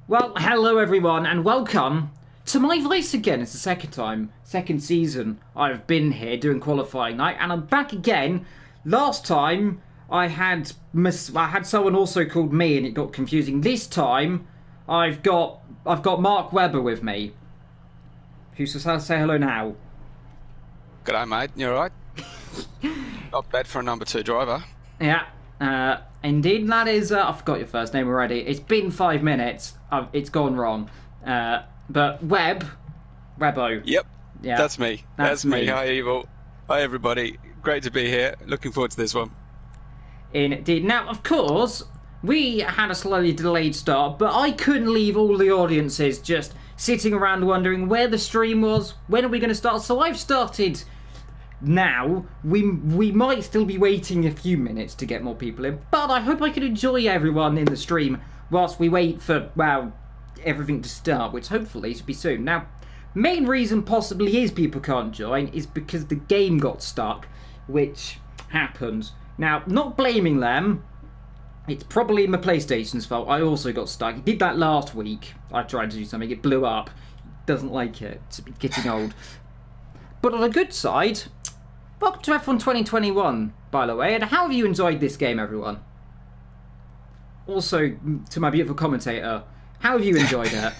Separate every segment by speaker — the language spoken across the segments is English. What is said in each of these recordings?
Speaker 1: Well, hello everyone, and welcome to my voice again. It's the second season I've been here doing qualifying night, and I'm back again. Last time I had someone also called me, and it got confusing. This time I've got Mark Webber with me, who's to say hello now.
Speaker 2: G'day, mate. You alright? Not bad for a number two driver.
Speaker 1: Yeah, indeed, that is. I forgot your first name already. It's been 5 minutes. It's gone wrong. But Webbo.
Speaker 2: Yep,
Speaker 1: Yeah,
Speaker 2: that's me.
Speaker 1: that's
Speaker 2: Me.
Speaker 1: me.
Speaker 2: Hi, Evil. Hi, everybody. Great to be here. Looking forward to this one.
Speaker 1: Indeed. Now, of course, we had a slightly delayed start, but I couldn't leave all the audiences just sitting around wondering where the stream was, when are we going to start, so I've started now. We might still be waiting a few minutes to get more people in, but I hope I can enjoy everyone in the stream whilst we wait for, well, everything to start, which hopefully should be soon. Now, main reason possibly is people can't join is because the game got stuck, which happens. Now, not blaming them, it's probably my PlayStation's fault. I also got stuck. It did that last week. I tried to do something, it blew up. Doesn't like it. It's getting old. But on the good side, welcome to F1 2021, by the way, and how have you enjoyed this game, everyone? Also, to my beautiful commentator, how have you enjoyed it?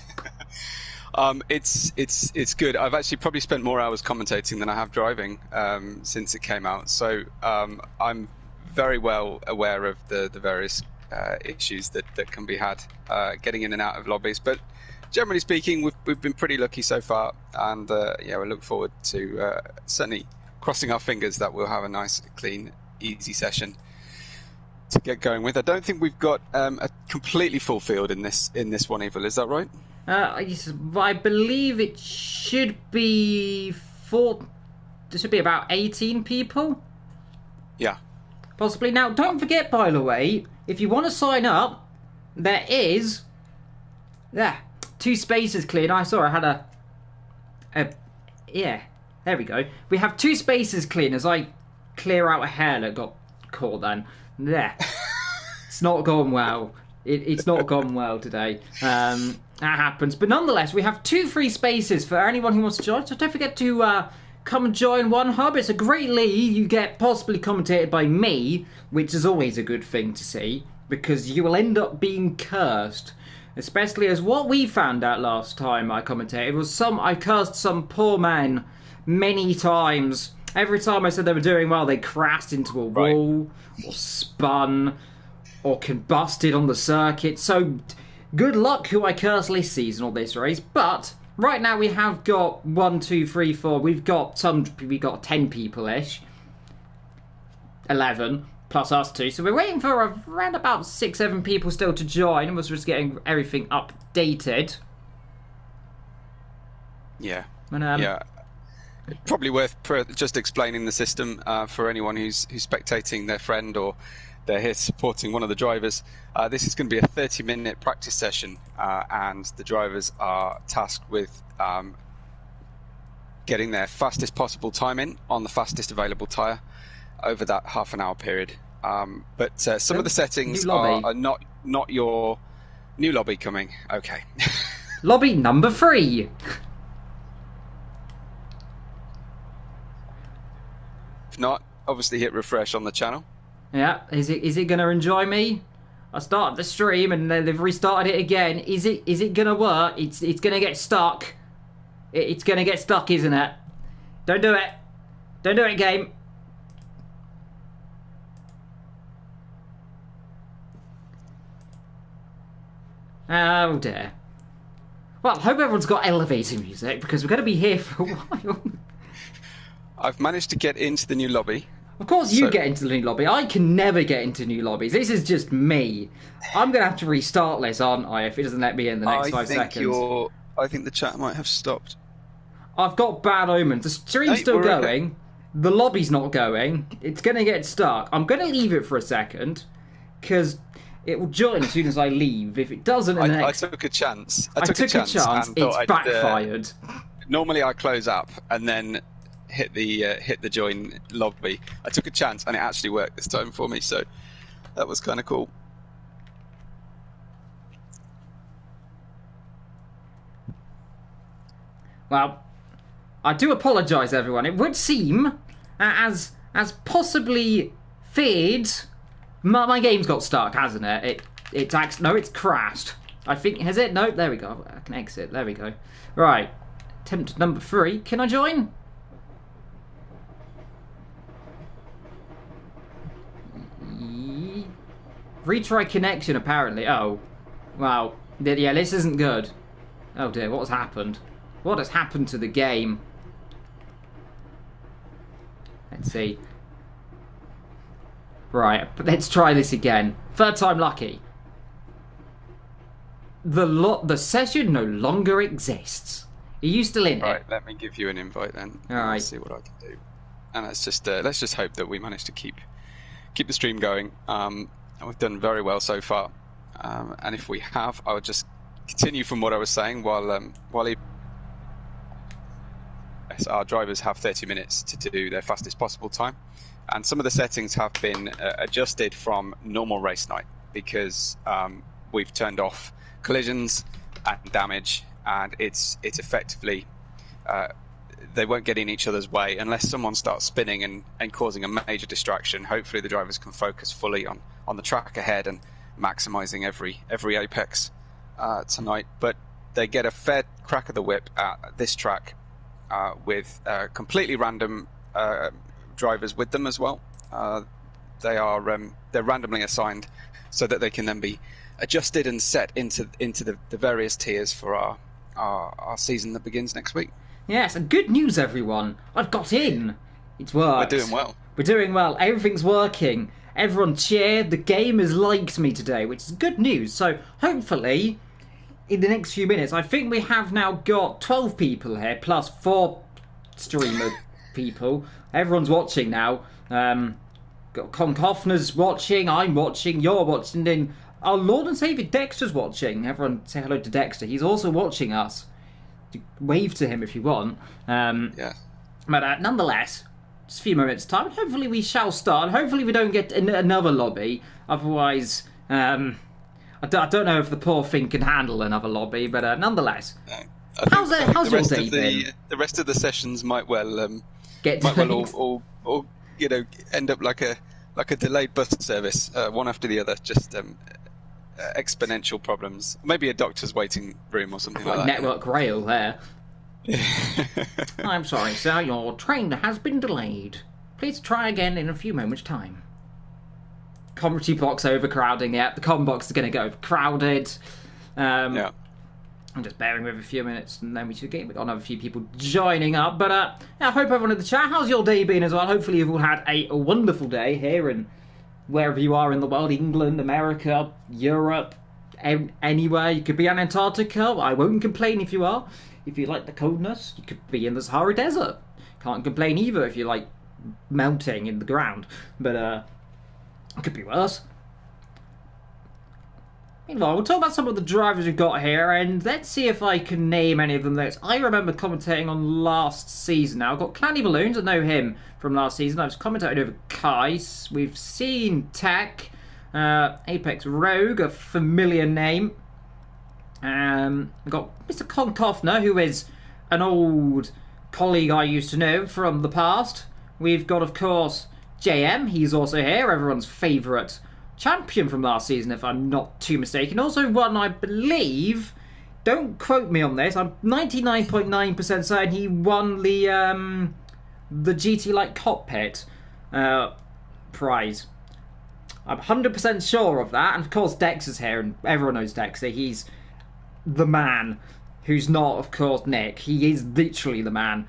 Speaker 2: It's good. I've actually probably spent more hours commentating than I have driving since it came out. So I'm very well aware of the various issues that can be had getting in and out of lobbies. But generally speaking, we've been pretty lucky so far, and yeah, we look forward to certainly crossing our fingers that we'll have a nice, clean, easy session to get going with. I don't think we've got a completely full field in this one, Evil. Is that right?
Speaker 1: I believe it should be there should be about 18 people,
Speaker 2: Yeah.
Speaker 1: possibly. Now, don't forget, by the way, if you want to sign up, there is 2 spaces cleared. I saw I had yeah, there we go. We have 2 spaces clean as I clear out a hair that got caught then. There. It's not gone well. It's not gone well today. That happens. But nonetheless, we have 2 free spaces for anyone who wants to join. So don't forget to come and join One Hub. It's a great league. You get possibly commentated by me, which is always a good thing to see, because you will end up being cursed. Especially as what we found out last time I commentated was I cursed some poor man many times. Every time I said they were doing well, they crashed into a wall, or spun, or combusted on the circuit. So, good luck who I curse this season or this race. But right now we have got 1, 2, 3, 4. We've got 10 people-ish, 11 plus us 2. So we're waiting for around about 6, 7 people still to join, and we're just getting everything updated.
Speaker 2: Yeah.
Speaker 1: And,
Speaker 2: yeah. Probably worth just explaining the system for anyone who's spectating their friend or they're here supporting one of the drivers. This is going to be a 30-minute practice session, and the drivers are tasked with getting their fastest possible time in on the fastest available tyre over that half-an-hour period. But some of the settings are not your new lobby coming. Okay.
Speaker 1: Lobby number 3.
Speaker 2: If not, obviously hit refresh on the channel.
Speaker 1: Yeah, is it gonna enjoy me? I started the stream and then they've restarted it again. Is it gonna work? It's gonna get stuck. It's gonna get stuck, isn't it? Don't do it. Don't do it, game. Oh dear. Well, I hope everyone's got elevator music because we're gonna be here for a while.
Speaker 2: I've managed to get into the new lobby.
Speaker 1: Of course you get into the new lobby. I can never get into new lobbies. This is just me. I'm going to have to restart this, aren't I, if it doesn't let me in the next 5 seconds.
Speaker 2: I think the chat might have stopped.
Speaker 1: I've got bad omens. The stream's still going. Okay. The lobby's not going. It's going to get stuck. I'm going to leave it for a second, because it will join as soon as I leave. If it doesn't in the next...
Speaker 2: I took a chance.
Speaker 1: I took a chance. It's backfired.
Speaker 2: Normally I close up and then hit the join lobby. I took a chance and it actually worked this time for me, so that was kind of cool.
Speaker 1: Well, I do apologise, everyone. It would seem, as possibly feared, my game's got stuck, hasn't it? No, it's crashed. I think, has it? No, there we go. I can exit. There we go. Right. Attempt number 3. Can I join? Retry connection, apparently. Oh. Wow. Yeah, this isn't good. Oh dear, what has happened? What has happened to the game? Let's see. Right, let's try this again. Third time lucky. The session no longer exists. Are you still in it?
Speaker 2: Right, let me give you an invite then.
Speaker 1: All right.
Speaker 2: Let's see what I can do. And let's just hope that we manage to keep the stream going. We've done very well so far. And if we have, I would just continue from what I was saying while our drivers have 30 minutes to do their fastest possible time. And some of the settings have been adjusted from normal race night because we've turned off collisions and damage, and it's effectively they won't get in each other's way unless someone starts spinning and causing a major distraction. Hopefully the drivers can focus fully on the track ahead and maximizing every apex tonight. But they get a fair crack of the whip at this track with completely random drivers with them as well. They're randomly assigned so that they can then be adjusted and set into the various tiers for our season that begins next week.
Speaker 1: Yes, and good news, everyone. I've got in. It's worked.
Speaker 2: We're doing well.
Speaker 1: We're doing well. Everything's working. Everyone cheered. The game has liked me today, which is good news. So hopefully, in the next few minutes, I think we have now got 12 people here, plus 4 streamer people. Everyone's watching now. Got Konkofner's watching, I'm watching, you're watching, and our Lord and Saviour Dexter's watching. Everyone say hello to Dexter. He's also watching us. Wave to him if you want.
Speaker 2: Yeah.
Speaker 1: But nonetheless, just a few moments' time. Hopefully we shall start. Hopefully we don't get another lobby. Otherwise, I don't know if the poor thing can handle another lobby. But nonetheless, how's your day been?
Speaker 2: The rest of the sessions might well all end up like a delayed bus service, one after the other. Just exponential problems. Maybe a doctor's waiting room or something like that.
Speaker 1: Network rail there. I'm sorry, sir. Your train has been delayed. Please try again in a few moments' time. Commentary box overcrowding. Yeah, the com box is going to go overcrowded.
Speaker 2: Yeah.
Speaker 1: I'm just bearing with a few minutes, and then we should get another few people joining up. But I hope everyone in the chat, how's your day been as well? Hopefully you've all had a wonderful day here and wherever you are in the world, England, America, Europe, anywhere. You could be in Antarctica. I won't complain if you are. If you like the coldness, you could be in the Sahara Desert. Can't complain either if you like melting in the ground. But it could be worse. Meanwhile, we'll talk about some of the drivers we've got here, and let's see if I can name any of them that I remember commentating on last season. Now, I've got Clanny Balloons, I know him from last season. I've commentated over Kais. We've seen Tech, Apex Rogue, a familiar name. We've got Mr. Konkofner, who is an old colleague I used to know from the past. We've got, of course, JM. He's also here, everyone's favourite champion from last season, if I'm not too mistaken. Also one, I believe, don't quote me on this, I'm 99.9% certain he won the GT Light Cockpit prize. I'm 100% sure of that. And of course Dex is here, and everyone knows Dexter. He's the man who's not, of course, Nick. He is literally the man.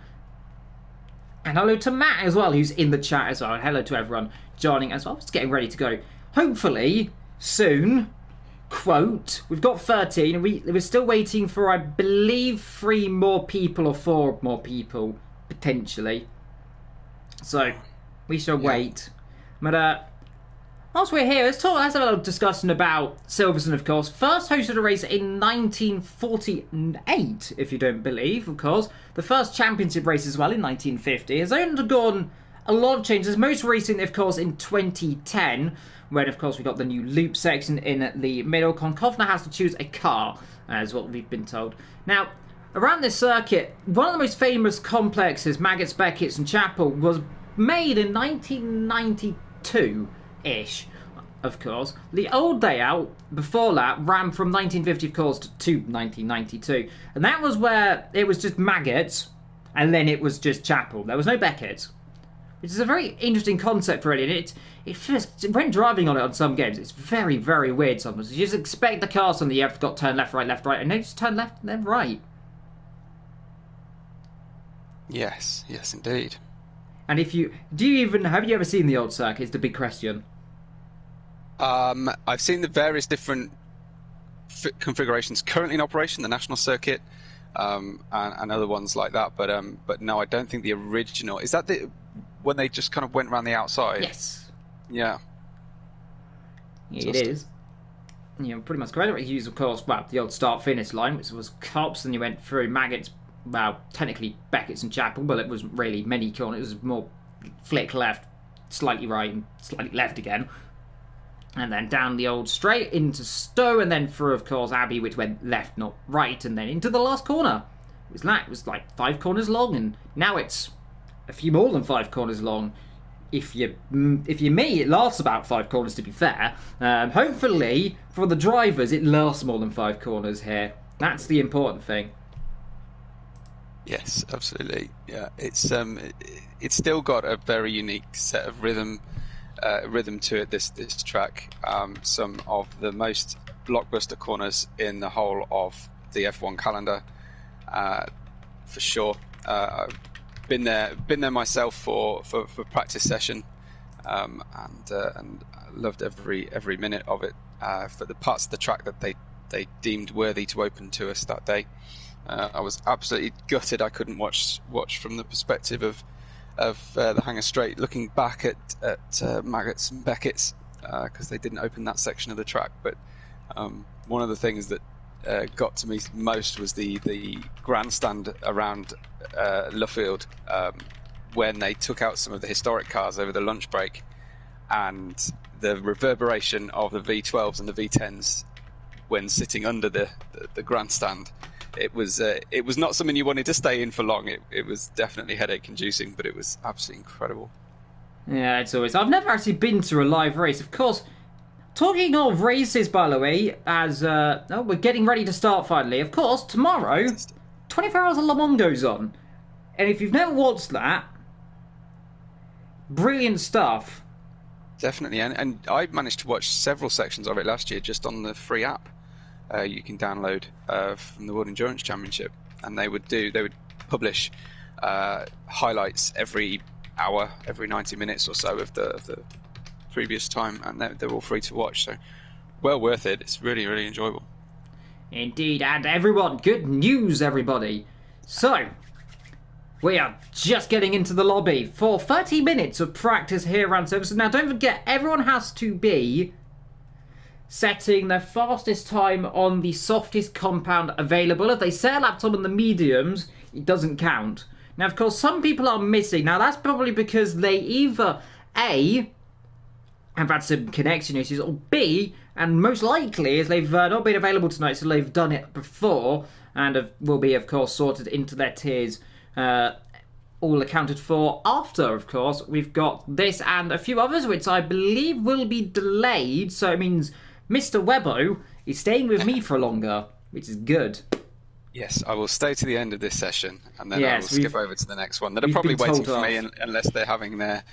Speaker 1: And hello to Matt as well, who's in the chat as well. And hello to everyone joining as well. Just getting ready to go. Hopefully, soon, quote, we've got 13, and we're still waiting for, I believe, 3 more people or 4 more people, potentially. So, we shall wait. But, whilst we're here, let's have a little discussion about Silverstone, of course. First hosted a race in 1948, if you don't believe, of course. The first championship race as well in 1950. Has undergone a lot of changes, most recently, of course, in 2010, when, of course, we got the new loop section in the middle. Konkofner has to choose a car, as what we've been told. Now, around this circuit, one of the most famous complexes, Maggots, Beckett's and Chapel, was made in 1992-ish, of course. The old layout before that ran from 1950, of course, to 1992. And that was where it was just Maggots, and then it was just Chapel. There was no Beckett's. Which is a very interesting concept, really. And it just, when driving on it on some games, it's very, very weird sometimes. You just expect the car suddenly you've got to turn left, right, and they just turn left and then right.
Speaker 2: Yes, indeed.
Speaker 1: And have you ever seen the old circuit? Is the big question.
Speaker 2: I've seen the various different configurations currently in operation, the national circuit, and other ones like that. But no, I don't think the original is that when they just kind of went around the outside.
Speaker 1: Yes.
Speaker 2: Yeah.
Speaker 1: It is. You know, pretty much correct. You use, of course, the old start-finish line, which was Cops, and you went through Maggots. Well, technically Beckett's and Chapel, but it wasn't really many corners. It was more flick left, slightly right, and slightly left again. And then down the old straight into Stowe, and then through, of course, Abbey, which went left, not right, and then into the last corner. It was like 5 corners long, and now it's a few more than 5 corners long. If you me, it lasts about 5 corners, to be fair. Hopefully, for the drivers, it lasts more than 5 corners here. That's the important thing.
Speaker 2: Yes, absolutely. Yeah, it's still got a very unique set of rhythm to it. This track, some of the most blockbuster corners in the whole of the F1 calendar, for sure. I've been there myself for practice session, and I loved every minute of it. For the parts of the track that they deemed worthy to open to us that day, I was absolutely gutted I couldn't watch from the perspective of the Hangar Straight, looking back at Maggots and Beckett's, because they didn't open that section of the track. But one of the things that got to me most was the grandstand around Luffield, when they took out some of the historic cars over the lunch break, and the reverberation of the V12s and the V10s when sitting under the grandstand. It was not something you wanted to stay in for long. It was definitely headache inducing, but it was absolutely incredible.
Speaker 1: Yeah, it's always. I've never actually been to a live race. Of course, talking of races, by the way, as we're getting ready to start finally. Of course, tomorrow, 24 Hours of Le Mans goes on. And if you've never watched that, brilliant stuff.
Speaker 2: Definitely, and I managed to watch several sections of it last year just on the free app. You can download from the World Endurance Championship, and they would publish highlights every hour, every 90 minutes or so of the previous time, and they're all free to watch. So, well worth it. It's really, really enjoyable.
Speaker 1: Indeed, and everyone, good news, everybody. So, we are just getting into the lobby for 30 minutes of practice here around services. Now, don't forget, everyone has to be setting their fastest time on the softest compound available. If they set a laptop on the mediums, it doesn't count. Now, of course, some people are missing. Now, that's probably because they either A, have had some connection issues, or B, and most likely is they've not been available tonight, so they've done it before, and will be, of course, sorted into their tiers, all accounted for after, of course. We've got this and a few others, which I believe will be delayed, so it means Mr. Webbo is staying with me for longer, which is good.
Speaker 2: Yes, I will stay to the end of this session, and then I will skip over to the next one. They're probably waiting for me unless they're having their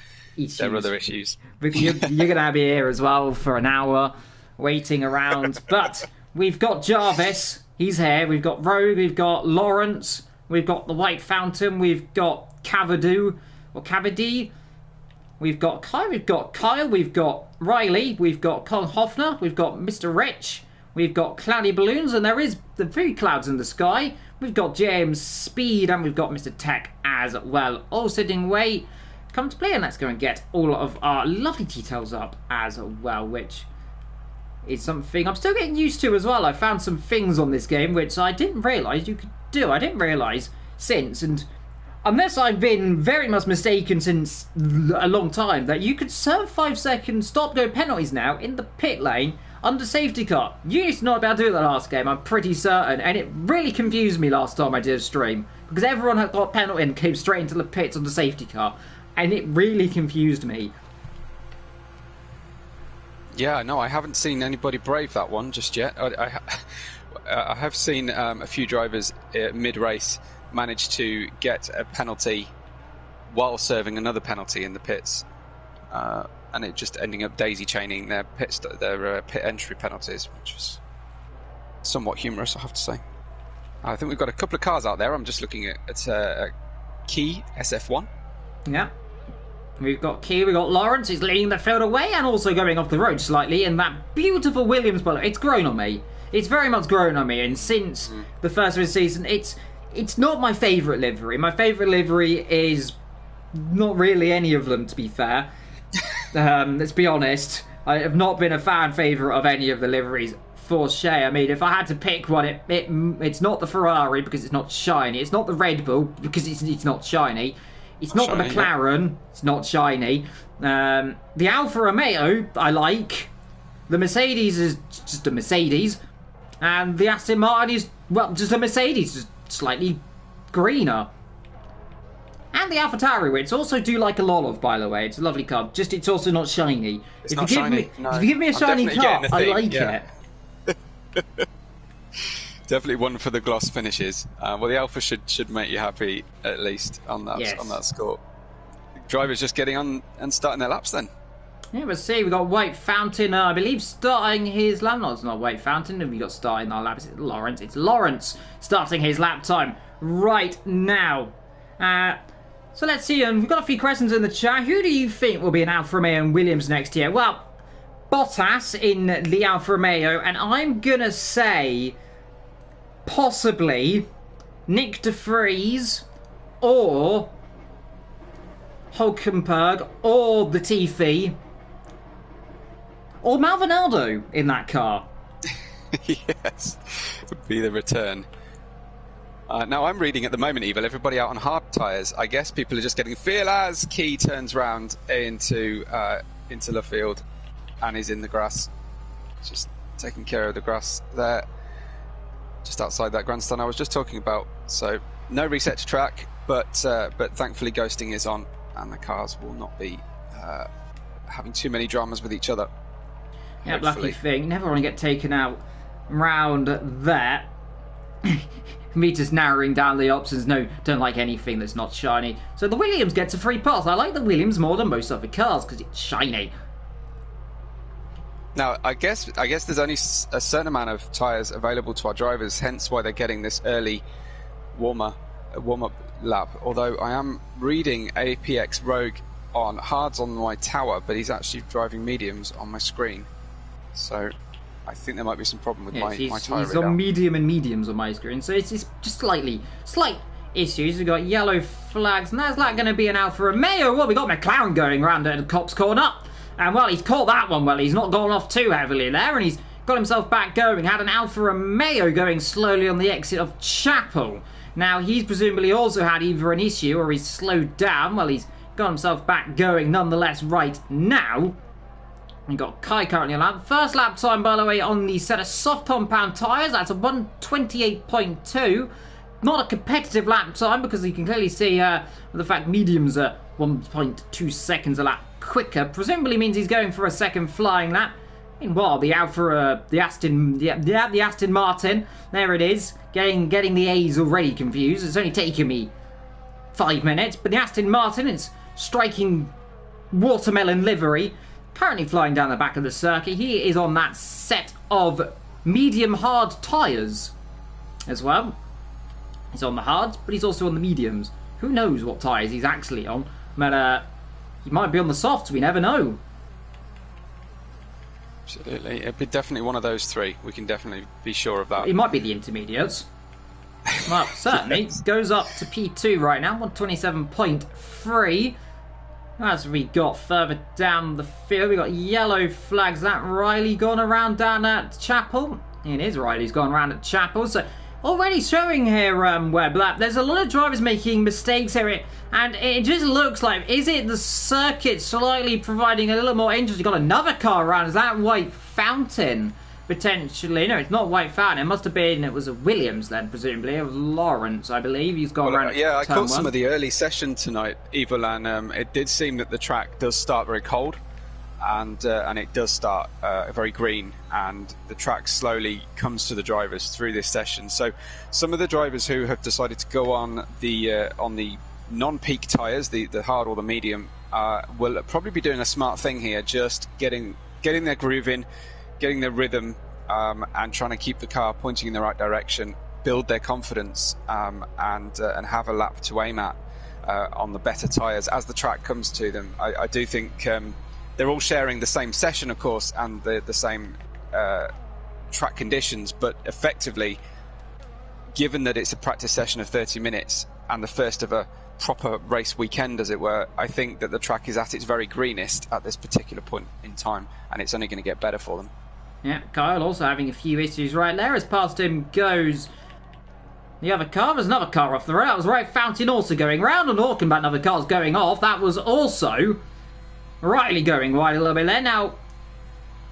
Speaker 2: other issues.
Speaker 1: You're going to be here as well for an hour, waiting around. But we've got Jarvis, he's here. We've got Rogue, we've got Lawrence, we've got the White Fountain, we've got Cavady, we've got Kyle, we've got Riley, we've got Colin Hoffner, we've got Mr. Rich, we've got Cloudy Balloons, and there is the few clouds in the sky. We've got James Speed, and we've got Mr. Tech as well, all sitting away. Come to play, and let's go and get all of our lovely details up as well, which is something I'm still getting used to as well. I found some things on this game which I didn't realise you could do. I didn't realise since, and unless I've been very much mistaken since a long time, that you could serve 5 second stop-go penalties now in the pit lane under safety car. You used to not be able to do it the last game, I'm pretty certain, and it really confused me last time I did a stream, because everyone had got penalty and came straight into the pits on the safety car, and it really confused me.
Speaker 2: Yeah, no, I haven't seen anybody brave that one just yet. I have seen a few drivers mid-race manage to get a penalty while serving another penalty in the pits, and it just ending up daisy chaining their pit entry penalties, which was somewhat humorous, I have to say. I think we've got a couple of cars out there. I'm just looking at Key SF1.
Speaker 1: Yeah. We've got Key, we've got Lawrence, he's leading the field away and also going off the road slightly in that beautiful Williams bullet. It's grown on me. It's very much grown on me, and since the first of the season, it's not my favourite livery. My favourite livery is not really any of them, to be fair. Let's be honest. I have not been a fan favourite of any of the liveries for Shea. I mean, if I had to pick one, it's not the Ferrari because it's not shiny. It's not the Red Bull because it's not shiny. It's not shiny, the McLaren. Yeah. It's not shiny. The Alfa Romeo, I like. The Mercedes is just a Mercedes. And the Aston Martin is, well, just a Mercedes, just slightly greener. And the AlphaTauri, which also do like a lot of, by the way. It's a lovely car. Just it's also not shiny.
Speaker 2: It's not shiny.
Speaker 1: If you give me a shiny car, I like it.
Speaker 2: Definitely one for the gloss finishes. Well, the Alpha should make you happy at least on that on that score. Drivers just getting on and starting their laps then.
Speaker 1: Yeah, we'll see. We've got White Fountain, I believe, starting his lap. No, it's not White Fountain. Have we got starting our laps? It's Lawrence. It's Lawrence starting his lap time right now. So let's see. We've got a few questions in the chat. Who do you think will be an Alfa Romeo and Williams next year? Well, Bottas in the Alfa Romeo, and I'm going to say possibly Nick de Vries or Hulkenberg or the Tiffy or Maldonado in that car.
Speaker 2: Yes, would be the return. Now I'm reading at the moment, Evil, everybody out on hard tyres. I guess people are just getting feel as Key turns round into the field and is in the grass, just taking care of the grass there, just outside that grandstand I was just talking about. So no reset to track, but thankfully ghosting is on, and the cars will not be having too many dramas with each other.
Speaker 1: Yeah, lucky thing. Never want to get taken out round there. Me just narrowing down the options. No, don't like anything that's not shiny. So the Williams gets a free pass. I like the Williams more than most other cars because it's shiny.
Speaker 2: Now, I guess there's only a certain amount of tyres available to our drivers, hence why they're getting this early warm-up lap. Although I am reading APX Rogue on hards on my tower, but he's actually driving mediums on my screen. So I think there might be some problem with my tyre.
Speaker 1: He's on medium and mediums on my screen, so it's just slight issues. We've got yellow flags, and that's like going to be an Alfa Romeo. Well, we got McLaren going around at the Copse corner, and well, he's caught that one well. He's not gone off too heavily there, and he's got himself back going. Had an Alfa Romeo going slowly on the exit of Chapel. Now, he's presumably also had either an issue or he's slowed down. Well, he's got himself back going nonetheless right now. We've got Kai currently on lap. First lap time, by the way, on the set of soft compound tyres. That's a 1:28.2. Not a competitive lap time because you can clearly see the fact mediums are 1.2 seconds a lap quicker. Presumably means he's going for a second flying lap. Meanwhile, the Aston Martin, there it is, getting the A's already confused. It's only taken me 5 minutes, but the Aston Martin is striking watermelon livery, currently flying down the back of the circuit. He is on that set of medium hard tyres as well. He's on the hards, but he's also on the mediums. Who knows what tyres he's actually on, but he might be on the softs, we never know.
Speaker 2: Absolutely. It'd be definitely one of those three. We can definitely be sure of that.
Speaker 1: It might be the intermediates. Well, certainly. Yes. Goes up to P2 right now, 127.3. As we got further down the field, we got yellow flags. That Riley gone around down at Chapel. It is Riley's gone around at Chapel. So already showing here, Webb, that there's a lot of drivers making mistakes here, and it just looks like, is it the circuit slightly providing a little more interest? You've got another car around. Is that White Fountain? Potentially. No, it's not White Fountain. It must have been, it was a Williams then, presumably. It was Lawrence, I believe. He's gone around.
Speaker 2: Yeah, I caught some of the early session tonight, Evil, and it did seem that the track does start very cold, and it does start very green, and the track slowly comes to the drivers through this session. So some of the drivers who have decided to go on the non-peak tyres, the hard or the medium, will probably be doing a smart thing here, just getting their groove in, getting their rhythm, and trying to keep the car pointing in the right direction, build their confidence, and have a lap to aim at on the better tyres as the track comes to them. I do think they're all sharing the same session, of course, and the same track conditions, but effectively, given that it's a practice session of 30 minutes and the first of a proper race weekend, as it were, I think that the track is at its very greenest at this particular point in time, and it's only going to get better for them.
Speaker 1: Yeah, Kyle also having a few issues right there. As past him goes the other car. There's another car off the road. That was Right Fountain also going round, and talking about another cars going off. That was also Riley going wide a little bit there. Now,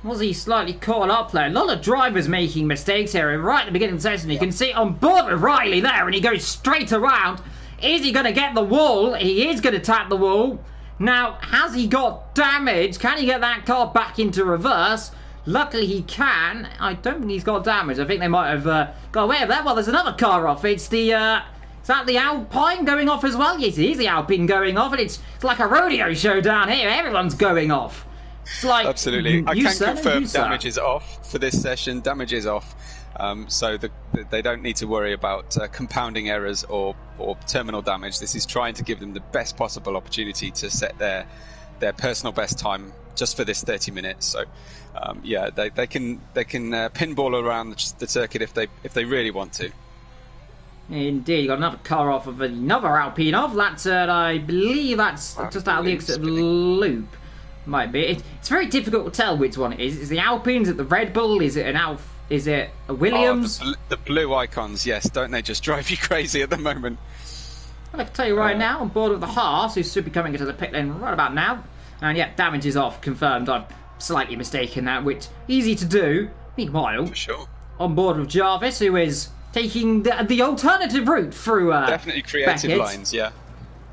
Speaker 1: was he slightly caught up there? A lot of drivers making mistakes here. Right at the beginning of the session, you can see on board with Riley there, and he goes straight around. Is he going to get the wall? He is going to tap the wall. Now, has he got damage? Can he get that car back into reverse? Luckily he can. I don't think he's got damage. I think they might have got away with that. Well, there's another car off. It's the is that the Alpine going off as well? Yes, it is the Alpine going off, and it's like a rodeo show down here. Everyone's going off. It's like,
Speaker 2: absolutely. I can confirm damage is off for this session. Damage is off. So they don't need to worry about compounding errors or terminal damage. This is trying to give them the best possible opportunity to set their personal best time just for this 30 minutes. So yeah, they can pinball around the circuit if they really want to.
Speaker 1: Indeed, got another car off of another Alpine off. That's I believe that's just out of the exit loop. Might be. It's very difficult to tell which one it is. Is it the Alpine? Is it the Red Bull? Is it an Alf? Is it a Williams?
Speaker 2: Oh, the blue icons, yes. Don't they just drive you crazy at the moment?
Speaker 1: Well, I can tell you right now, on board with the Haas, who should be coming into the pit lane right about now. And yeah, damage is off, confirmed. I'm slightly mistaken that, which easy to do. Meanwhile,
Speaker 2: for sure,
Speaker 1: on board with Jarvis, who is taking the alternative route through
Speaker 2: definitely creative
Speaker 1: Beckett.
Speaker 2: Lines, yeah.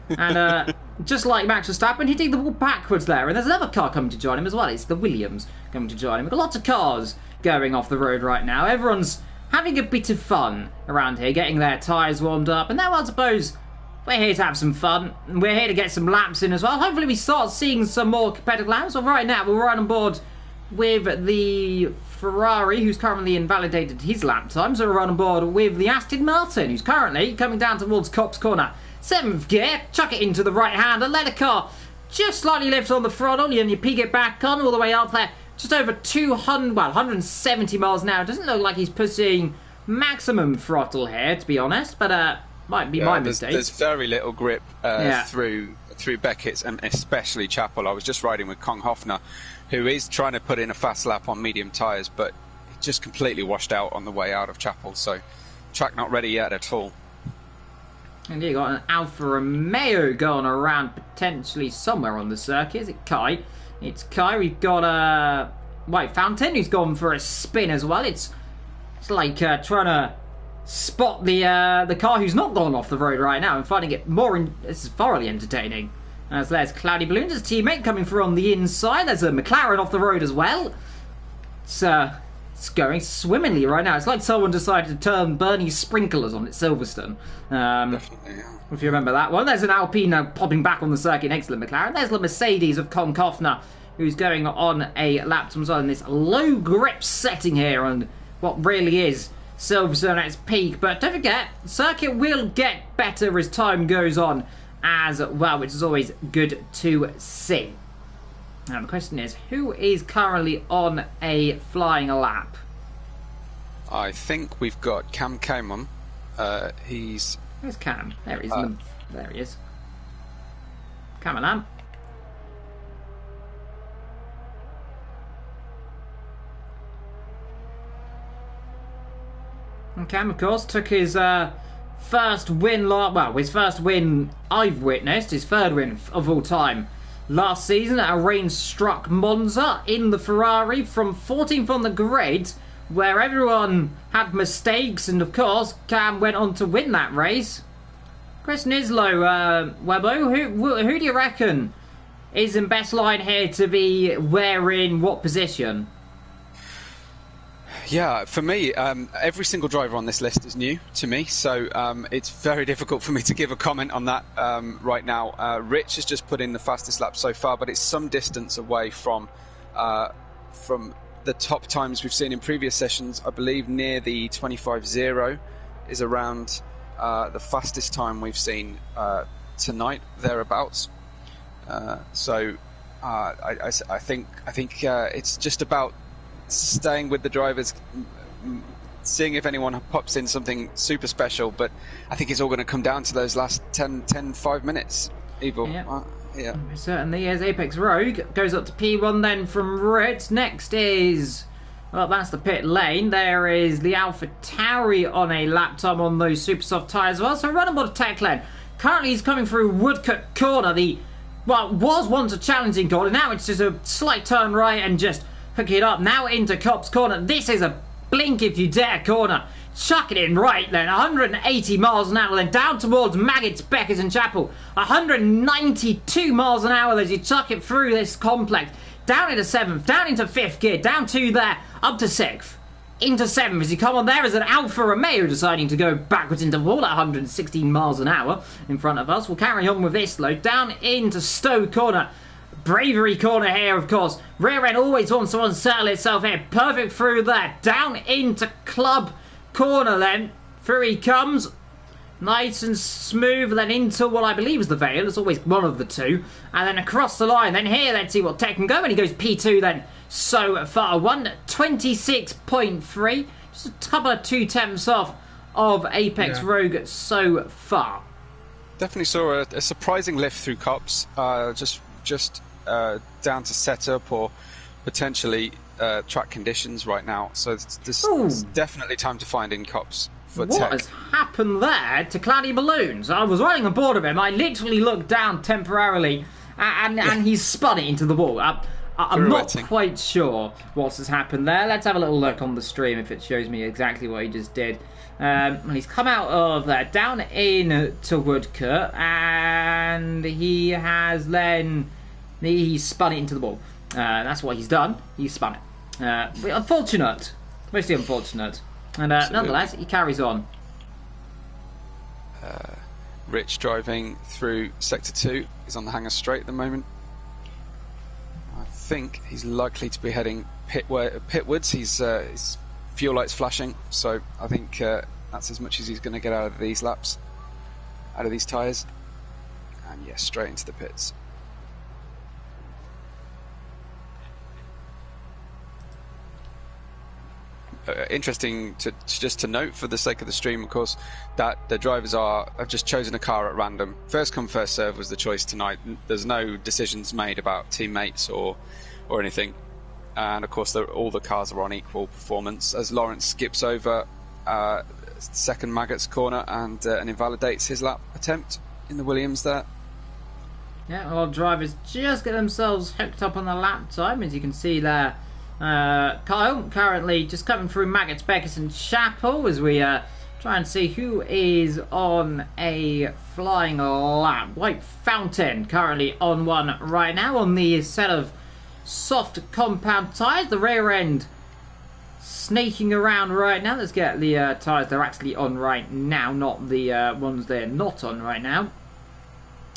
Speaker 1: And just like Max Verstappen, hitting the wall backwards there. And there's another car coming to join him as well. It's the Williams coming to join him. We've got lots of cars going off the road right now. Everyone's having a bit of fun around here, getting their tyres warmed up. And now I suppose we're here to have some fun. We're here to get some laps in as well. Hopefully we start seeing some more competitive laps. Well, right now we're right on board with the Ferrari, who's currently invalidated his lap time. So we're right on board with the Aston Martin, who's currently coming down towards Copse Corner. 7th gear, chuck it into the right hand and let the car just slightly lift on the throttle, and you peek it back on all the way up there. Just over 170 miles an hour. Doesn't look like he's pushing maximum throttle here, to be honest, but might be my mistake.
Speaker 2: There's very little grip through Beckett's, and especially Chapel. I was just riding with Kong Hofner, who is trying to put in a fast lap on medium tyres, but just completely washed out on the way out of Chapel, so track not ready yet at all.
Speaker 1: And you got an Alfa Romeo going around potentially somewhere on the circuit. Is it Kai? It's Kai. We've got White Fountain, who's gone for a spin as well. It's like trying to spot the car who's not gone off the road right now and finding it this is thoroughly entertaining. As there's Cloudy Balloons, his teammate coming through on the inside. There's a McLaren off the road as well. It's going swimmingly right now. It's like someone decided to turn Bernie's sprinklers on at Silverstone.
Speaker 2: Definitely, yeah.
Speaker 1: If you remember that one. There's an Alpine now popping back on the circuit next to the McLaren. There's the Mercedes of Con Kofner, who's going on a lap to himself in this low grip setting here on what really is Silverstone at its peak. But don't forget, the circuit will get better as time goes on as well, which is always good to see. Now the question is, who is currently on a flying lap?
Speaker 2: I think we've got Cam Cameron.
Speaker 1: Where's Cam? There he is. There he is. Cameron. And Cam, of course, took his first win, his first win I've witnessed, his third win of all time last season at a rain-struck Monza in the Ferrari from 14th on the grid, where everyone had mistakes, and of course Cam went on to win that race. Chris Nislow, Webbo, who do you reckon is in best line here to be wearing what position?
Speaker 2: Yeah, for me, every single driver on this list is new to me, so it's very difficult for me to give a comment on that right now. Rich has just put in the fastest lap so far, but it's some distance away from the top times we've seen in previous sessions. I believe near the 25.0 is around the fastest time we've seen tonight, thereabouts. So I think it's just about staying with the drivers, seeing if anyone pops in something super special, but I think it's all going to come down to those last 5 minutes, Evil.
Speaker 1: Yeah.
Speaker 2: Yeah.
Speaker 1: It certainly is. Apex Rogue goes up to P1 then from Ritz. Next is, well, that's the pit lane. There is the Alpha Tauri on a lap time on those super soft tyres as well. So run aboard Tech Lane. Currently he's coming through Woodcut Corner. Was once a challenging corner. Now it's just a slight turn right and just hook it up. Now into Cop's Corner. This is a blink if you dare corner. Chuck it in right then. 180 miles an hour. Then down towards Maggots, Beckers and Chapel. 192 miles an hour as you chuck it through this complex. Down into 7th. Down into 5th gear. Down to there. Up to 6th. Into 7th as you come on there as an Alfa Romeo deciding to go backwards into wall at 116 miles an hour in front of us. We'll carry on with this load. Down into Stowe Corner. Bravery Corner here, of course. Rear end always wants to unsettle itself here. Perfect through there. Down into Club Corner then. Through he comes. Nice and smooth. Then into what I believe is the Vale. It's always one of the two. And then across the line. Then here, let's see what Tech can go. And he goes P2 then so far. 126.3. Just a couple of 2/10 off of Apex Rogue so far.
Speaker 2: Definitely saw a surprising lift through Cops. Just down to setup or potentially track conditions right now. So there's definitely time to find in Cops for Tech.
Speaker 1: What has happened there to Cloudy Balloons? I was riding aboard of him. I literally looked down temporarily and he's spun it into the wall. I'm not quite sure what has happened there. Let's have a little look on the stream if it shows me exactly what he just did. He's come out of there, down in to Woodcut, and he has then he spun it into the wall. That's what he's done. He spun it. Unfortunate, mostly unfortunate, and nonetheless he carries on.
Speaker 2: Rich driving through Sector 2. He's on the Hangar Straight at the moment. I think he's likely to be heading pitwards. His fuel light's flashing, so I think that's as much as he's going to get out of these laps, out of these tyres. And yeah, straight into the pits. Interesting to note for the sake of the stream, of course, that the drivers have just chosen a car at random. First come, first serve was the choice tonight. There's no decisions made about teammates or anything. And of course, all the cars are on equal performance. As Lawrence skips over second Maggots corner and invalidates his lap attempt in the Williams there.
Speaker 1: Yeah, well, drivers just get themselves hooked up on the lap time, as you can see there. Kyle currently just coming through Maggots, Beckers and Chapel as we try and see who is on a flying lap. White Fountain currently on one right now on the set of soft compound tyres. The rear end snaking around right now. Let's get the tyres they're actually on right now, not the ones they're not on right now.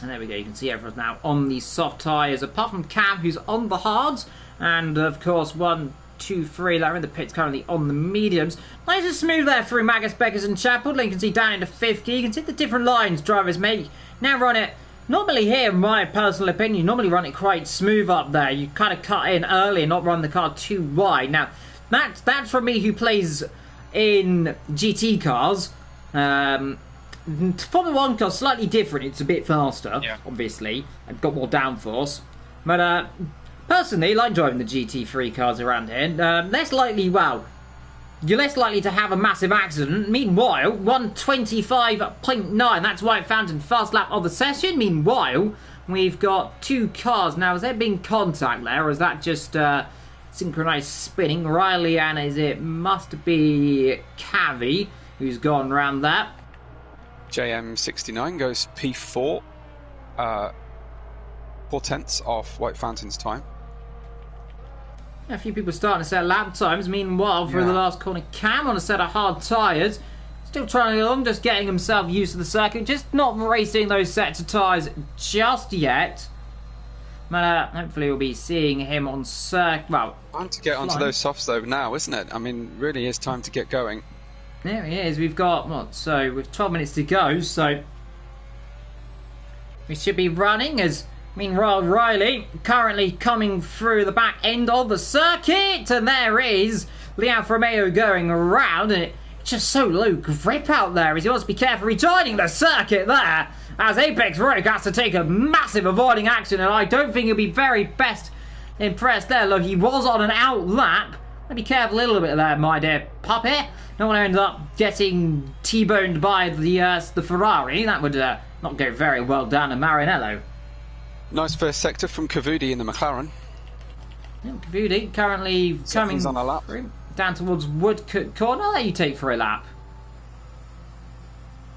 Speaker 1: And there we go, you can see everyone's now on the soft tyres, apart from Cam, who's on the hards. And of course, 1, 2, 3 that are in the pits currently on the mediums. Nice and smooth there through Maggots, Beckers and Chapel. You can see down into 5th gear. You can see the different lines drivers make. Now run it, normally here, in my personal opinion, you normally run it quite smooth up there. You kind of cut in early and not run the car too wide. Now, that's for me who plays in GT cars. Formula 1 car slightly different. It's a bit faster, obviously, and got more downforce. But personally, I like driving the GT3 cars around here. Less likely, well, you're less likely to have a massive accident. Meanwhile, 125.9, that's White Fountain, fast lap of the session. Meanwhile, we've got 2 cars. Now, has there been contact there, or is that just synchronized spinning? Riley and it must be Cavi who's gone round that.
Speaker 2: JM69 goes P4, 4/10 off White Fountain's time.
Speaker 1: A few people starting to set lap times. Meanwhile, through the last corner, Cam on a set of hard tyres. Still trying along, just getting himself used to the circuit. Just not racing those sets of tyres just yet. But hopefully we'll be seeing him on circuit. Well,
Speaker 2: time to get onto those softs though now, isn't it? I mean, really is time to get going.
Speaker 1: There he is. We've got, what, so with 12 minutes to go, so we should be running as... Meanwhile, Riley currently coming through the back end of the circuit, and there is Leon Romeo going around, and it's just so low grip out there as he wants to be careful rejoining the circuit there, as Apex Rogue has to take a massive avoiding action, and I don't think he'll be very best impressed there. Look, he was on an out lap. Be careful a little bit there, my dear puppy. Don't want to end up getting T-boned by the Ferrari. That would not go very well down to Maranello.
Speaker 2: Nice first sector from Cavudi in the McLaren.
Speaker 1: Yeah, Cavudi currently coming
Speaker 2: on a lap.
Speaker 1: Down towards Woodcote Corner. I'll let you take for a lap.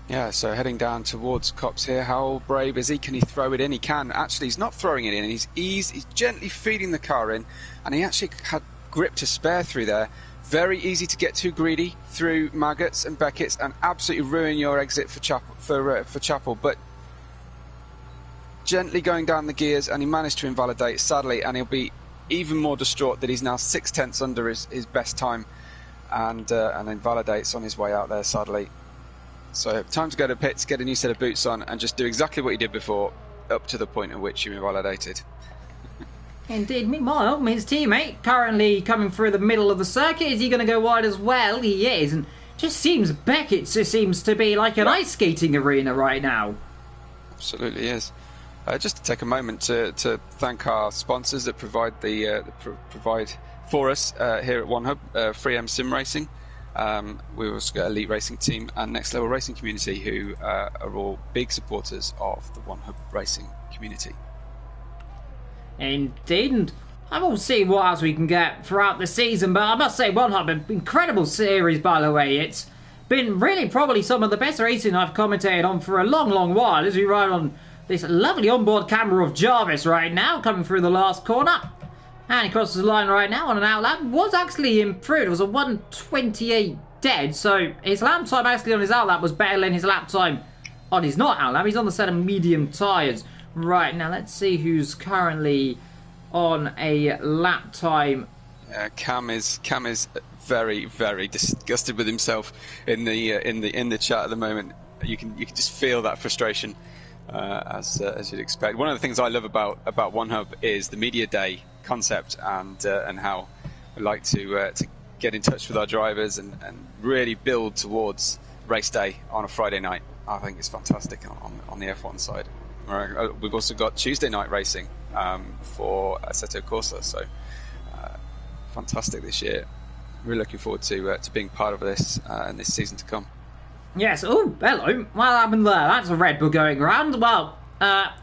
Speaker 2: Yeah, so heading down towards Cops here. How brave is he? Can he throw it in? He can. Actually, he's not throwing it in. He's gently feeding the car in, and he actually had grip to spare through there. Very easy to get too greedy through Maggots and Beckett's and absolutely ruin your exit for Chapel. But gently going down the gears, and he managed to invalidate, sadly, and he'll be even more distraught that he's now 6/10 under his best time, and invalidates on his way out there, sadly. So time to go to pits, get a new set of boots on, and just do exactly what he did before, up to the point at which you invalidated.
Speaker 1: Indeed. Meanwhile, his teammate currently coming through the middle of the circuit. Is he going to go wide as well? He is, and just seems Beckett just seems to be like an ice skating arena right now. Absolutely is.
Speaker 2: Just to take a moment to thank our sponsors that provide provide for us here at One Hub, 3M Sim Racing. We also got Elite Racing Team and Next Level Racing Community, who are all big supporters of the One Hub Racing community.
Speaker 1: Indeed, and I will see what else we can get throughout the season, but I must say, One Hub, an incredible series, by the way. It's been really probably some of the best racing I've commentated on for a long, long while, as we ride on this lovely onboard camera of Jarvis right now, coming through the last corner. And he crosses the line right now on an outlap. Was actually improved. It was a 1:28 dead, so his lap time actually on his outlap was better than his lap time on his not outlap. He's on the set of medium tyres. Right, now let's see who's currently on a lap time.
Speaker 2: Cam is very, very disgusted with himself in the chat at the moment. You can just feel that frustration. As you'd expect. One of the things I love about One Hub is the media day concept, and how we like to get in touch with our drivers and really build towards race day on a Friday night. I think it's fantastic on the F1 side. We've also got Tuesday night racing for ASSETTO CORSA, so fantastic this year. Really looking forward to being part of this in this season to come.
Speaker 1: Yes, oh, hello. What happened there? That's a Red Bull going around. Well,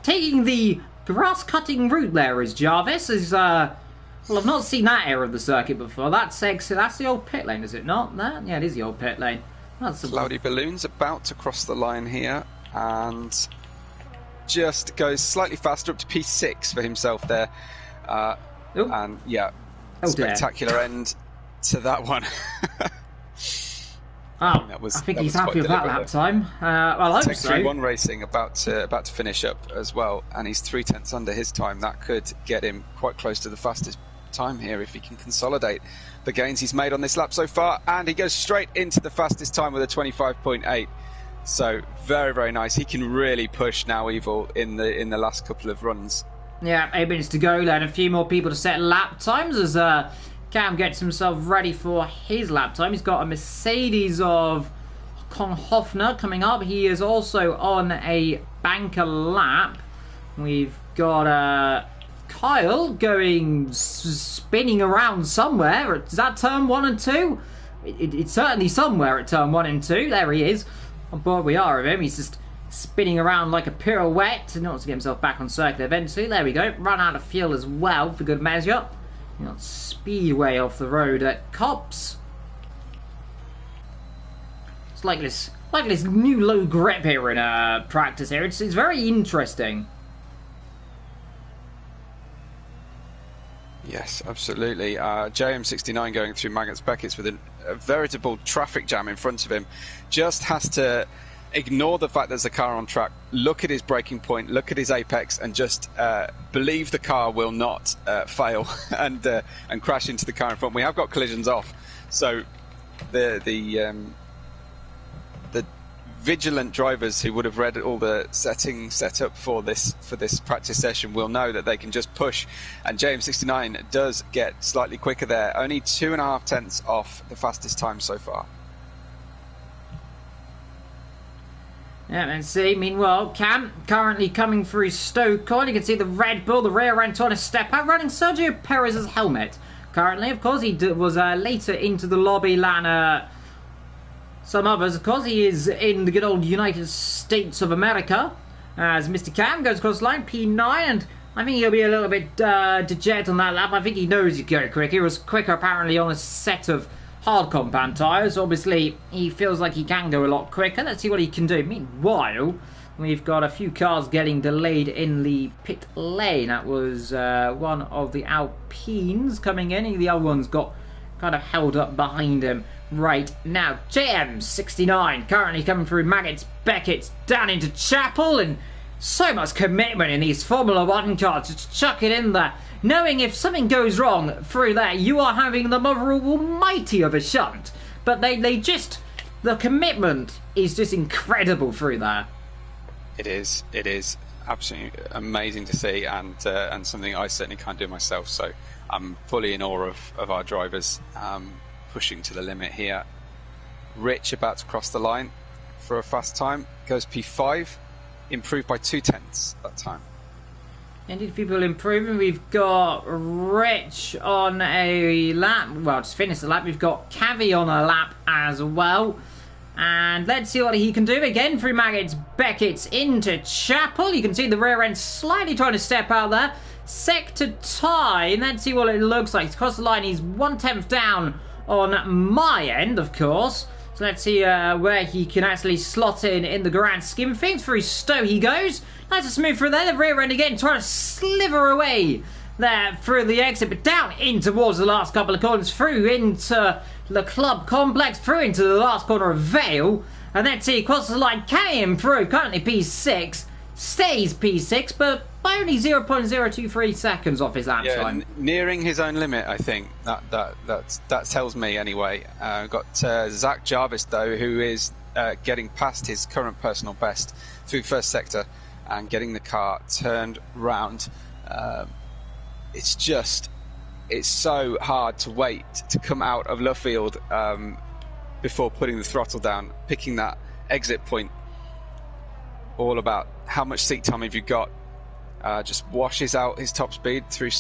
Speaker 1: taking the grass-cutting route there is Jarvis. Well, I've not seen that area of the circuit before. That's the old pit lane, is it not? That? Yeah, it is the old pit lane. That's
Speaker 2: Cloudy Balloon's about to cross the line here, and just goes slightly faster up to P6 for himself there. And, yeah, spectacular end to that one.
Speaker 1: Oh, I think he's happy with that lap time. Well, I hope so.
Speaker 2: 3-1 Racing about to finish up as well, and he's 3/10 under his time. That could get him quite close to the fastest time here if he can consolidate the gains he's made on this lap so far, and he goes straight into the fastest time with a 25.8. So very, very nice. He can really push now, Evil, in the last couple of runs.
Speaker 1: Yeah, 8 minutes to go, then a few more people to set lap times as Cam gets himself ready for his lap time. He's got a Mercedes of Konhofner coming up. He is also on a banker lap. We've got Kyle going spinning around somewhere. Is that turn 1 and 2? It's certainly somewhere at turn 1 and 2. There he is. On board we are of him. He's just spinning around like a pirouette in order to get himself back on circuit eventually. There we go. Run out of fuel as well for good measure. You got speedway off the road at Cops. It's like this new low grip here in practice here. It's very interesting.
Speaker 2: Yes, absolutely. JM69 going through Magnets Beckett's with a veritable traffic jam in front of him. Just has to ignore the fact there's a car on track, look at his braking point, look at his apex, and just believe the car will not fail and crash into the car in front. We have got collisions off, so the vigilant drivers who would have read all the settings set up for this practice session will know that they can just push, and JM69 does get slightly quicker there, only 2.5 tenths off the fastest time so far.
Speaker 1: Yeah, let's see. Meanwhile, Cam currently coming through Stoke on. You can see the Red Bull, the rear end trying to step out, running Sergio Perez's helmet. Currently, of course, he was later into the lobby than some others. Of course, he is in the good old United States of America. As Mr. Cam goes across the line, P9, and I think he'll be a little bit dejected on that lap. I think he knows he can go quick. He was quicker apparently on a set of hard compound tyres. Obviously, he feels like he can go a lot quicker. Let's see what he can do. Meanwhile, we've got a few cars getting delayed in the pit lane. That was one of the Alpines coming in. The other one's got kind of held up behind him right now. JM69 currently coming through Magnets Beckett's down into Chapel, and so much commitment in these Formula 1 cars. Just chuck it in there, knowing if something goes wrong through there, you are having the mother almighty of a shunt. But they just, the commitment is just incredible through there.
Speaker 2: It is absolutely amazing to see, and something I certainly can't do myself. So I'm fully in awe of our drivers pushing to the limit here. Rich about to cross the line for a fast time, goes P5, improved by 2 tenths that time.
Speaker 1: Indeed, people improving. We've got Rich on a lap. Well, just finished the lap. We've got Cavi on a lap as well. And let's see what he can do. Again, through Magnets Beckett's into Chapel. You can see the rear end slightly trying to step out there. Sector tie. And let's see what it looks like. He's across the line. He's 1/10 down on my end, of course. So let's see where he can actually slot in the grand scheme of things. Through Stowe he goes. Nice and smooth through there. The rear end again trying to sliver away there through the exit, but down in towards the last couple of corners, through into the club complex, through into the last corner of Vale. And let's see, across the line, carrying through, currently P6, stays P6, but by only 0.023 seconds off his lap time.
Speaker 2: Nearing his own limit, I think. That tells me anyway. Got Zach Jarvis though, who is getting past his current personal best through first sector and getting the car turned round. It's so hard to wait to come out of Luffield before putting the throttle down, picking that exit point. All about how much seat time have you got. Just washes out his top speed through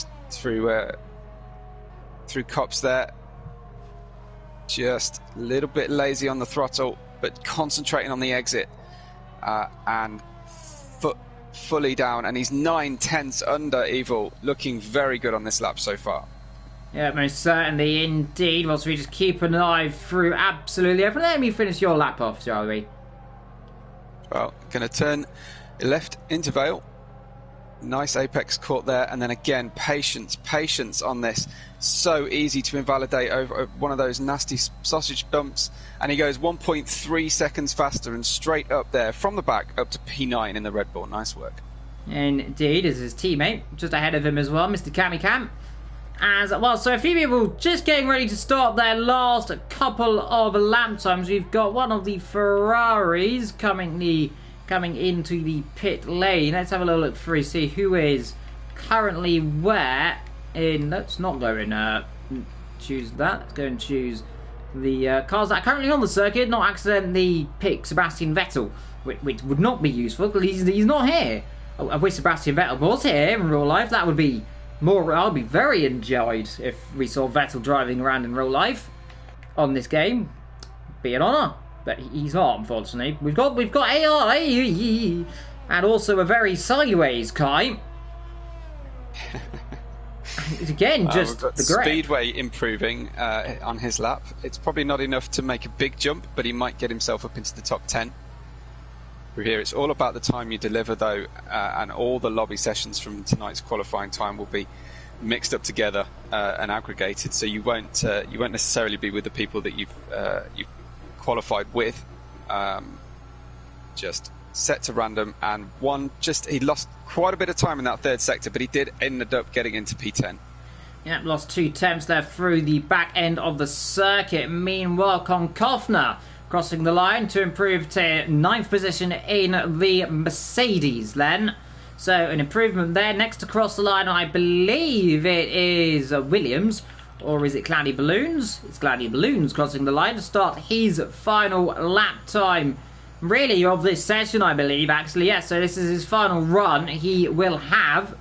Speaker 2: Cops there. Just a little bit lazy on the throttle, but concentrating on the exit, and fully down, and he's 9 tenths under Evil, looking very good on this lap so far.
Speaker 1: Yeah, most certainly indeed. Whilst we just keep an eye through absolutely everything. Let me finish your lap off, shall we?
Speaker 2: Well, going to turn left into Vale. Nice apex caught there, and then again, patience on this. So easy to invalidate over one of those nasty sausage bumps, and he goes 1.3 seconds faster and straight up there from the back up to P9 in the Red Bull. Nice work.
Speaker 1: Indeed, as his teammate just ahead of him as well, Mr. Cam. As well, so a few people just getting ready to start their last couple of lap times. We've got one of the Ferraris coming into the pit lane. Let's have a little look through, see who is currently where. Let's not go and choose that. Let's go and choose the cars that are currently on the circuit, not accidentally pick Sebastian Vettel, which would not be useful because he's not here. I wish Sebastian Vettel was here in real life. That would be more. I'd be very enjoyed if we saw Vettel driving around in real life. on this game. Be an honour, but he's not, unfortunately. We've got AI and also a very sideways Kai. Again, just
Speaker 2: we've got
Speaker 1: the grip.
Speaker 2: Speedway improving on his lap. It's probably not enough to make a big jump, but he might get himself up into the top 10. Through here, it's all about the time you deliver, though, and all the lobby sessions from tonight's qualifying time will be mixed up together and aggregated, so you won't necessarily be with the people that you've qualified with. Just set to random, and he lost quite a bit of time in that third sector, but he did end up getting into P10.
Speaker 1: Yeah, lost 2 temps there through the back end of the circuit. Meanwhile, Konkofner crossing the line to improve to 9th position in the Mercedes then. So an improvement there. Next to cross the line, I believe it is Williams, or is it Cloudy Balloons? It's Cloudy Balloons crossing the line to start his final lap time, really, of this session, I believe, actually. Yes, so this is his final run he will have.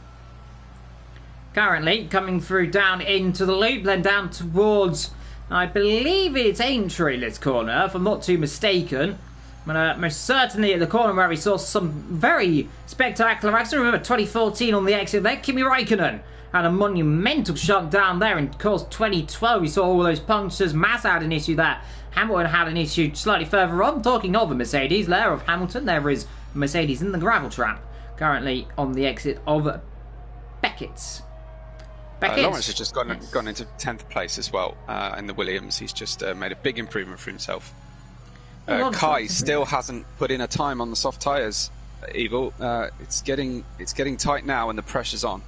Speaker 1: Currently coming through down into the loop, then down towards, I believe it's Aintree corner, if I'm not too mistaken. But most certainly at the corner where we saw some very spectacular accident. Remember 2014 on the exit there, Kimi Räikkönen had a monumental shutdown there. And of course 2012 we saw all those punctures. Massa had an issue there. Hamilton had an issue slightly further on. Talking of the Mercedes, there of Hamilton, there is Mercedes in the gravel trap. Currently on the exit of Beckett's.
Speaker 2: Lawrence has just gone into 10th place as well in the Williams. He's just made a big improvement for himself. Kai still hasn't put in a time on the soft tyres. Evil, it's getting tight now, and the pressure's on.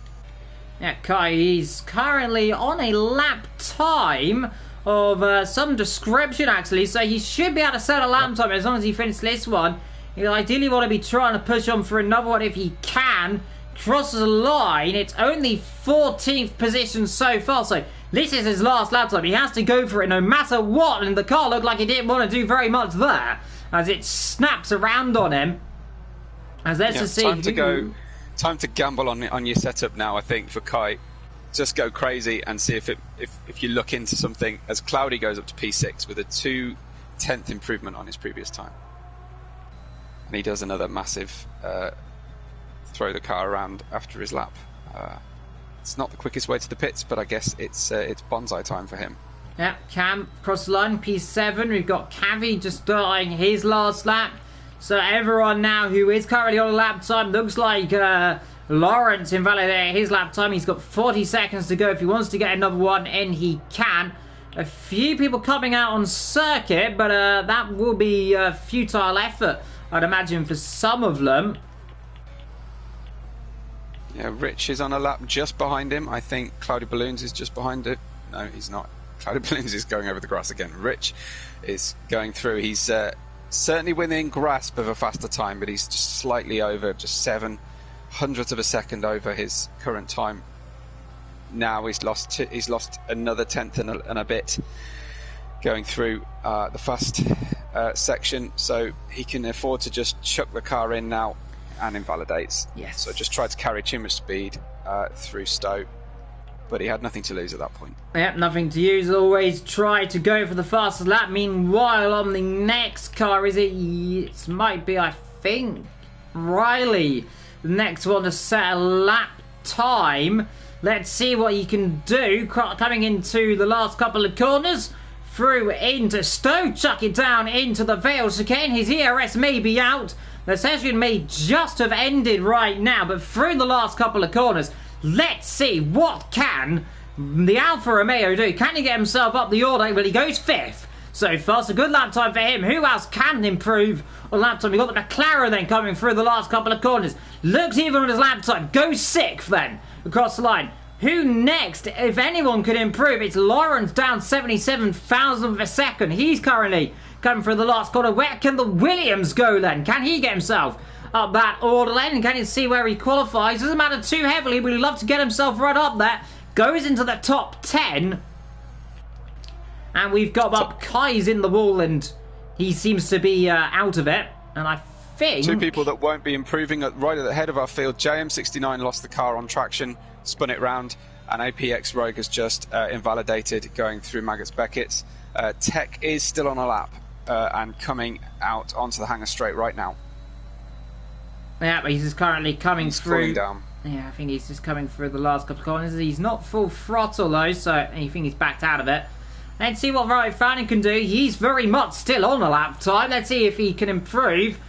Speaker 1: Yeah, Kai is currently on a lap time of some description, actually. So he should be able to set a lap time as long as he finishes this one. He'll ideally want to be trying to push on for another one if he can. Crosses the line. It's only 14th position so far, so this is his last lap time. He has to go for it no matter what, and the car looked like he didn't want to do very much there as it snaps around on him. As let's just see.
Speaker 2: Time to gamble on your setup now, I think, for Kai. Just go crazy and see if you look into something as Cloudy goes up to P6 with a 2/10th improvement on his previous time. And he does another massive throw the car around after his lap. It's not the quickest way to the pits, but I guess it's bonsai time for him.
Speaker 1: Yeah, Cam across the line, P7. We've got Cavi just starting his last lap. So everyone now who is currently on a lap time, looks like Lawrence invalidated his lap time. He's got 40 seconds to go. If he wants to get another one in, he can. A few people coming out on circuit, but that will be a futile effort, I'd imagine, for some of them.
Speaker 2: Yeah, Rich is on a lap just behind him. I think Cloudy Balloons is just behind it. No, he's not. Cloudy Balloons is going over the grass again. Rich is going through. He's certainly within grasp of a faster time, but he's just slightly over, just 0.07 of a second over his current time. Now he's lost another 10th and a bit going through the fast section, so he can afford to just chuck the car in now and invalidates.
Speaker 1: Yes.
Speaker 2: So just tried to carry too much speed through Stowe, but he had nothing to lose at that point.
Speaker 1: Yep, nothing to use. Always try to go for the fastest lap. Meanwhile, on the next car, it might be, I think, Riley, the next one to set a lap time. Let's see what he can do. Coming into the last couple of corners, through into Stowe, chuck it down into the Vale chicane. His ERS may be out. The session may just have ended right now, but through the last couple of corners, let's see what can the Alfa Romeo do. Can he get himself up the order? Well, he goes 5th so far. So good lap time for him. Who else can improve on lap time? We've got the McLaren then coming through the last couple of corners. Looks even on his lap time. Goes 6th then across the line. Who next? If anyone could improve, it's Lawrence down 77,000 of a second. He's currently coming through the last corner. Where can the Williams go then? Can he get himself up that order then? Can you see where he qualifies? Doesn't matter too heavily, but he'd love to get himself right up there. Goes into the top 10. And we've got up Kai's in the wall, and he seems to be out of it. And I think...
Speaker 2: Two people that won't be improving right at the head of our field. JM69 lost the car on traction, spun it round, and APX Rogue has just invalidated going through Maggots Beckett's. Tech is still on a lap and coming out onto the hangar straight right now.
Speaker 1: Yeah, but he's just currently coming through.
Speaker 2: Down.
Speaker 1: Yeah, I think he's just coming through the last couple of corners. He's not full throttle though, so I think he's backed out of it. Let's see what Ryan Fanning can do. He's very much still on a lap time. Let's see if he can improve.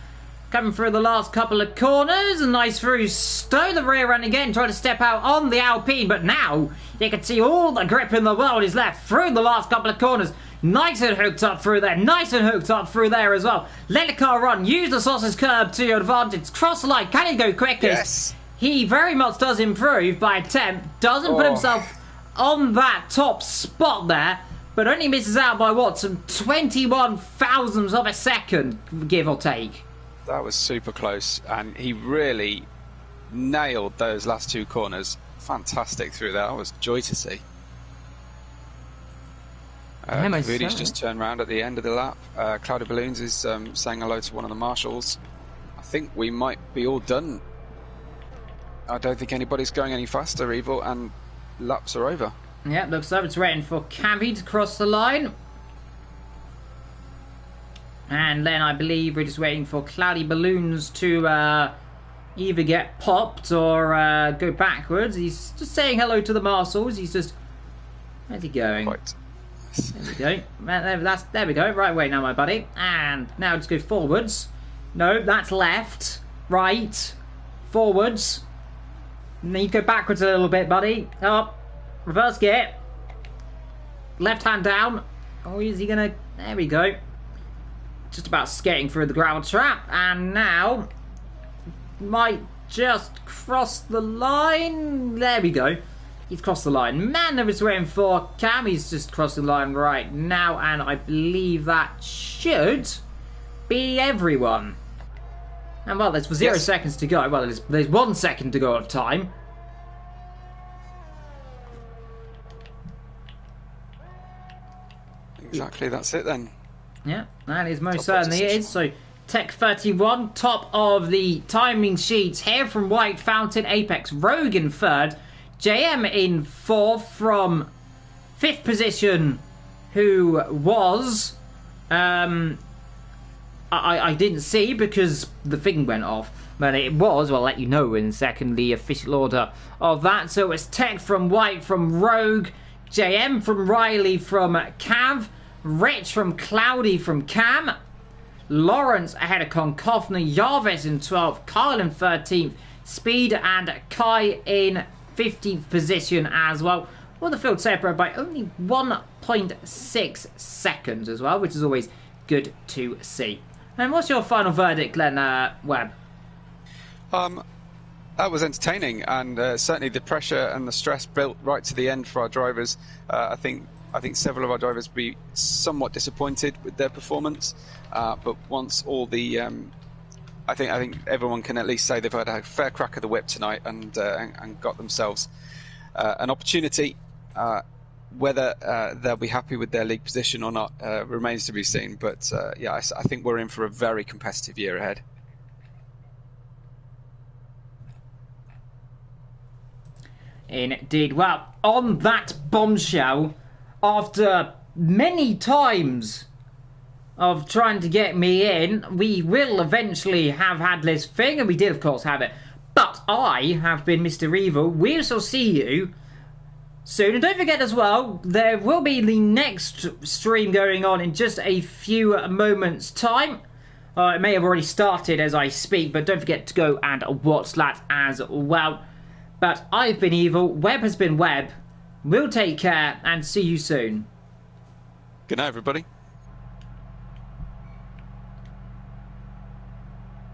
Speaker 1: Coming through the last couple of corners. A nice through. Stow the rear end again. Trying to step out on the Alpine. But now you can see all the grip in the world is left through the last couple of corners. Nice and hooked up through there. Nice and hooked up through there as well. Let the car run. Use the sausage curb to your advantage. Cross the line. Can he go quickest?
Speaker 2: Yes.
Speaker 1: He very much does improve by attempt. Doesn't put himself on that top spot there. But only misses out by what? Some 21 thousandths of a second, give or take.
Speaker 2: That was super close. And he really nailed those last two corners. Fantastic through there. That was joy to see. Kavudi's just turned around at the end of the lap. Cloudy Balloons is saying hello to one of the marshals. I think we might be all done. I don't think anybody's going any faster, Evil, and laps are over.
Speaker 1: Yeah, looks like it's waiting for Cavi to cross the line. And then I believe we're just waiting for Cloudy Balloons to either get popped or go backwards. He's just saying hello to the marshals. He's just... Where's he going?
Speaker 2: Right.
Speaker 1: There we go. There we go. Right way now, my buddy. And now just go forwards. No, that's left. Right. Forwards. And then you go backwards a little bit, buddy. Up. Reverse gear. Left hand down. Oh, is he gonna... There we go. Just about skating through the gravel trap. And now... Might just cross the line. There we go. He's crossed the line. Man, there is waiting for Cam. He's just crossed the line right now. And I believe that should be everyone. And well, there's 0 seconds to go. Well, there's 1 second to go of time.
Speaker 2: Exactly, that's it then.
Speaker 1: Yeah, that is most certainly it. So, Tech 31, top of the timing sheets here from White, Fountain, Apex, Rogue in third, JM in fourth from fifth position, who was... I didn't see because the thing went off. But it was, well, I'll let you know in a second, the official order of that. So it's Tech from White, from Rogue, JM from Riley, from Cav, Rich from Cloudy, from Cam, Lawrence ahead of Concoffney, Jarvis in 12th, Kyle in 13th, Speed and Kai in 15th position as well. Well, the field separated by only 1.6 seconds as well, which is always good to see. And what's your final verdict, Glenn Webb?
Speaker 2: That was entertaining, and certainly the pressure and the stress built right to the end for our drivers. I think several of our drivers will be somewhat disappointed with their performance, but once all the, I think everyone can at least say they've had a fair crack of the whip tonight and got themselves an opportunity. Whether they'll be happy with their league position or not remains to be seen. But yeah, I think we're in for a very competitive year ahead.
Speaker 1: Indeed. Well, on that bombshell, after many times of trying to get me in, we will eventually have had this thing, and we did, of course, have it. But I have been Mr. Evil. We shall see you soon. And don't forget as well, there will be the next stream going on in just a few moments' time. It may have already started as I speak, but don't forget to go and watch that as well. But I've been Evil, Webb has been Webb. We'll take care and see you soon.
Speaker 2: Good night, everybody.